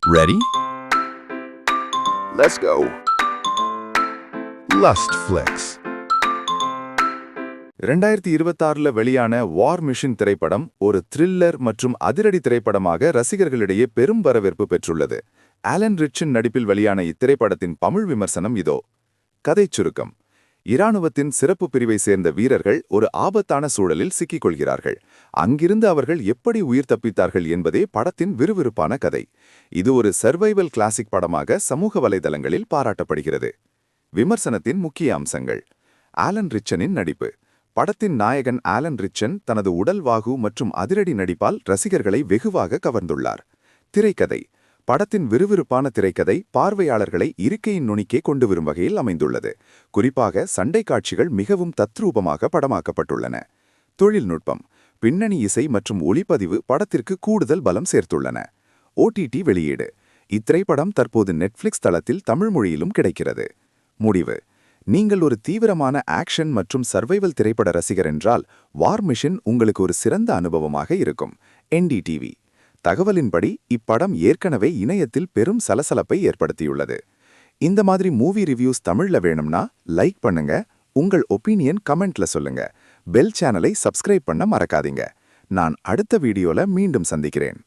Ready? Let's go. Lust Flicks. 2026ல வெளியான வார் machine திரைப்படம் ஒரு த்ரில்லர் மற்றும் அதிரடி திரைப்படமாக ரசிகர்களிடையே பெரும் வரவேற்பு பெற்றுள்ளது. ஆலன் ரிச்சன் நடிப்பில் வெளியான இத்திரைப்படத்தின் தமிழ் விமர்சனம் இதோ. கதைச் சுருக்கம்: இராணுவத்தின் சிறப்பு பிரிவை சேர்ந்த வீரர்கள் ஒரு ஆபத்தான சூழலில் சிக்கிக் கொள்கிறார்கள். அங்கிருந்து அவர்கள் எப்படி உயிர் தப்பித்தார்கள் என்பதே படத்தின் விறுவிறுப்பான கதை. இது ஒரு சர்வைவல் கிளாசிக் படமாக சமூக வலைதளங்களில் பாராட்டப்படுகிறது. விமர்சனத்தின் முக்கிய அம்சங்கள்: ஆலன் ரிச்சனின் நடிப்பு. படத்தின் நாயகன் ஆலன் ரிச்சன் தனது உடல்வாகு மற்றும் அதிரடி நடிப்பால் ரசிகர்களை வெகுவாக கவர்ந்துள்ளார். திரைக்கதை: படத்தின் விறுவிறுப்பான திரைக்கதை பார்வையாளர்களை இருக்கையின் நுனிக்கே கொண்டு வரும் வகையில் அமைந்துள்ளது. குறிப்பாக சண்டை காட்சிகள் மிகவும் தத்ரூபமாக படமாக்கப்பட்டுள்ளன. தொழில்நுட்பம்: பின்னணி இசை மற்றும் ஒளிப்பதிவு படத்திற்கு கூடுதல் பலம் சேர்த்துள்ளன. OTT வெளியீடு: இத்திரைப்படம் தற்போது நெட்ஃபிளிக்ஸ் தளத்தில் தமிழ் மொழியிலும் கிடைக்கிறது. முடிவு: நீங்கள் ஒரு தீவிரமான ஆக்ஷன் மற்றும் சர்வைவல் திரைப்பட ரசிகர் என்றால் வார் மிஷின் உங்களுக்கு ஒரு சிறந்த அனுபவமாக இருக்கும். NDTV தகவலின்படி இப்படம் ஏற்கனவே இணையத்தில் பெரும் சலசலப்பை ஏற்படுத்தியுள்ளது. இந்த மாதிரி மூவி ரிவ்யூஸ் தமிழ்ல வேணும்னா லைக் பண்ணுங்க, உங்கள் ஒப்பீனியன் கமெண்ட்ல சொல்லுங்க. பெல் சேனலை சப்ஸ்கிரைப் பண்ண மறக்காதீங்க. நான் அடுத்த வீடியோல மீண்டும் சந்திக்கிறேன்.